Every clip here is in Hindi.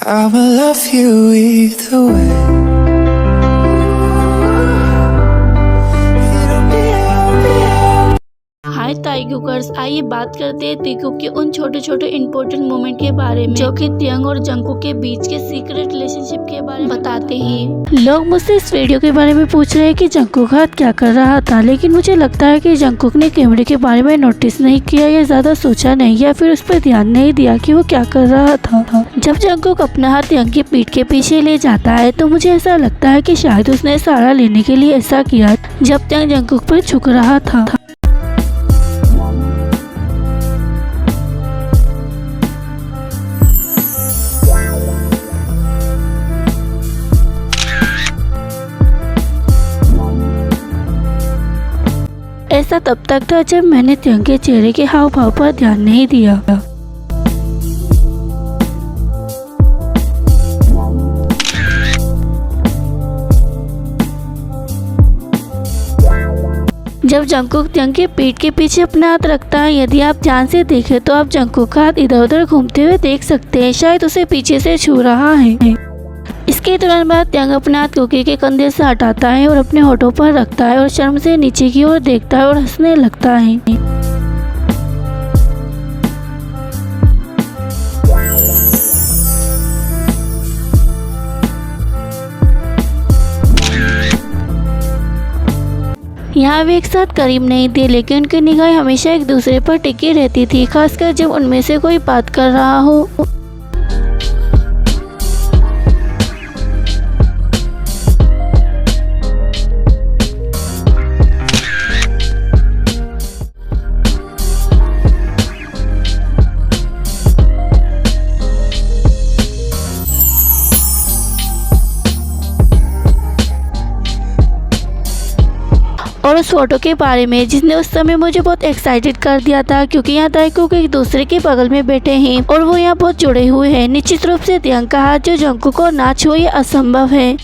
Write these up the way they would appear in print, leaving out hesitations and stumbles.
I will love you either way. हाय ताइगुकर्स, आइए बात करते हैं तीकूक के उन छोटे छोटे इम्पोर्टेंट मोमेंट के बारे में जो कि त्यंग और जंगकुक के बीच के सीक्रेट रिलेशनशिप के बारे में बताते हैं। लोग मुझसे इस वीडियो के बारे में पूछ रहे हैं कि जंगकुक हाथ क्या कर रहा था, लेकिन मुझे लगता है कि जंगकुक ने कैमरे के बारे में नोटिस नहीं किया या ज्यादा सोचा नहीं या फिर उस पर ध्यान नहीं दिया कि वो क्या कर रहा था। जब जंगकुक अपना हाथ त्यंग की पीठ के पीछे ले जाता है तो मुझे ऐसा लगता है कि शायद उसने सहारा लेने के लिए ऐसा किया जब त्यंग जंगकुक पर झुक रहा था। ऐसा तब तक था जब मैंने त्यंग के चेहरे के हाव भाव पर ध्यान नहीं दिया। जब जंगकुक त्यंग के पीठ के पीछे अपना हाथ रखता है, यदि आप ध्यान से देखें तो आप जंगकुक का हाथ इधर उधर घूमते हुए देख सकते हैं, शायद उसे पीछे से छू रहा है। इसके तुरंत बाद त्यंग अपना हाथ कुकी के कंधे से हटाता है और अपने होठों पर रखता है और शर्म से नीचे की ओर देखता है और हंसने लगता है। यहाँ वे एक साथ करीब नहीं थे, लेकिन उनकी निगाहें हमेशा एक दूसरे पर टिकी रहती थी, खासकर जब उनमें से कोई बात कर रहा हो। और उस फोटो के बारे में जिसने उस समय मुझे बहुत एक्साइटेड कर दिया था, क्योंकि यहाँ ताइकूक एक दूसरे के बगल में बैठे हैं और वो यहाँ बहुत जुड़े हुए हैं। निश्चित रूप से त्यंग का हाथ जो जंगकुक को ना छुए ये असंभव है।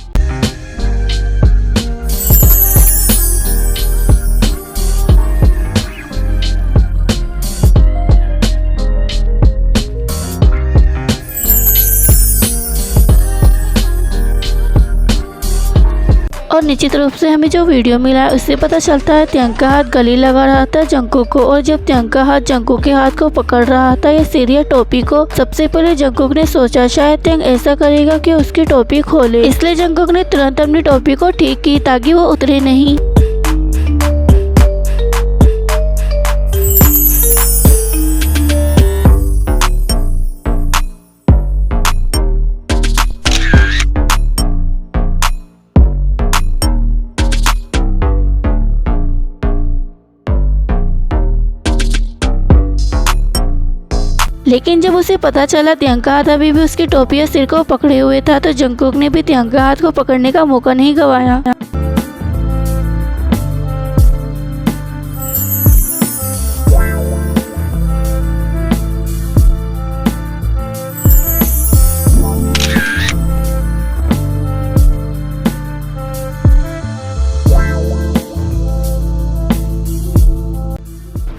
और निश्चित रूप से हमें जो वीडियो मिला है उससे पता चलता है त्यंग का हाथ गले लगा रहा था जंगकुक को, और जब त्यंग का हाथ जंगकुक के हाथ को पकड़ रहा था या सिर या टोपी को, सबसे पहले जंगकुक ने सोचा शायद त्यंग ऐसा करेगा कि उसकी टोपी खोले, इसलिए जंगकुक ने तुरंत अपनी टोपी को ठीक की ताकि वो उतरे नहीं। लेकिन जब उसे पता चला त्यंग का हाथ अभी भी उसकी टोपी या सिर को पकड़े हुए था, तो जंगकुक ने भी त्यंग का हाथ को पकड़ने का मौका नहीं गंवाया।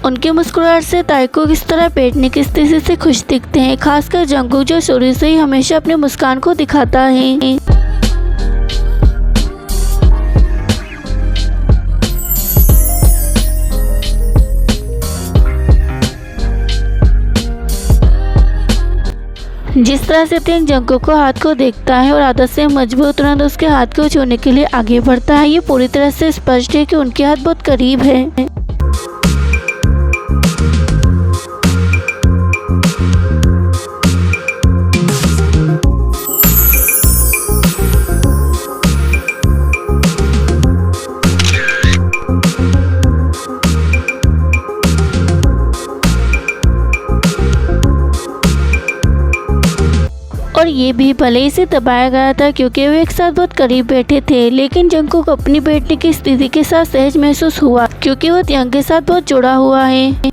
उनके मुस्कुराहट से ताइकूक इस तरह बैठने की स्थिति से खुश दिखते हैं, खासकर जंगकुक जो शुरू से ही हमेशा अपने मुस्कान को दिखाता है। जिस तरह से त्यंग जंगकुक को हाथ को देखता है और आदत से मजबूर तुरंत उसके हाथ को छूने के लिए आगे बढ़ता है, ये पूरी तरह से स्पष्ट है कि उनके हाथ बहुत करीब है। और ये भी भले ही से दबाया गया था क्योंकि वे एक साथ बहुत करीब बैठे थे, लेकिन जंगकुक अपनी बैठने की स्थिति के साथ सहज महसूस हुआ क्योंकि वो त्यंग के साथ बहुत जुड़ा हुआ है।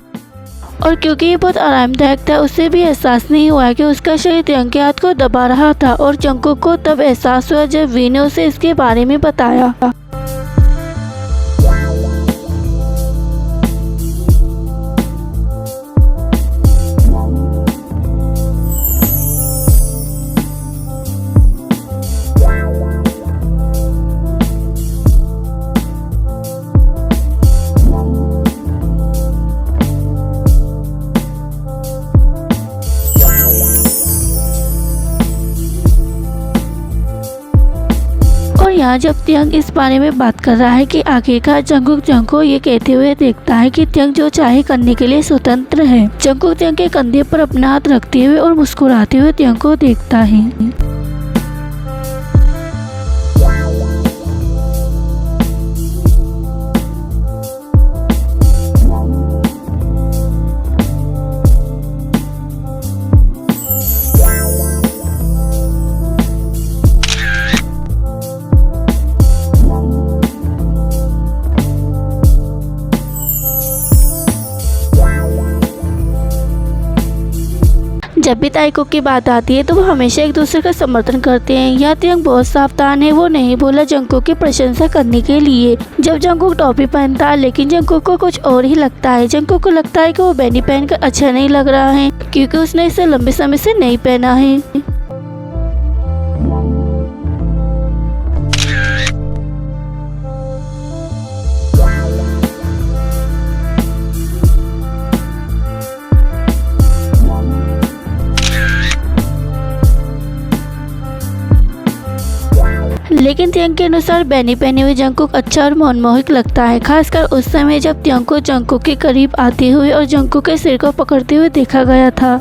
और क्योंकि ये बहुत आरामदायक था, उसे भी एहसास नहीं हुआ कि उसका शरीर त्यंग के हाथ को दबा रहा था। और जंगकुक को तब एहसास हुआ जब वी ने उसे इसके बारे में बताया। यहाँ जब त्यंग इस बारे में बात कर रहा है कि आखिरकार जंगकुक त्यंग को ये कहते हुए देखता है कि त्यंग जो चाहे करने के लिए स्वतंत्र है। जंगकुक त्यंग के कंधे पर अपना हाथ रखते हुए और मुस्कुराते हुए त्यंग को देखता है। जब भी ताइकुक की बात आती है तो वो हमेशा एक दूसरे का समर्थन करते हैं। यहाँ त्यंग बहुत सावधान है, वो नहीं बोला जंगकुक की प्रशंसा करने के लिए। जब जंगकुक टोपी पहनता है लेकिन जंगकुक को कुछ और ही लगता है। जंगकुक को लगता है कि वो बैनी पहनकर अच्छा नहीं लग रहा है क्योंकि उसने इसे लंबे समय से नहीं पहना है। लेकिन त्यंग के अनुसार बैनी पहने हुए जंगकुक अच्छा और मनमोहक लगता है, खासकर उस समय जब त्यंग को जंगकुक के करीब आते हुए और जंगकुक के सिर को पकड़ते हुए देखा गया था।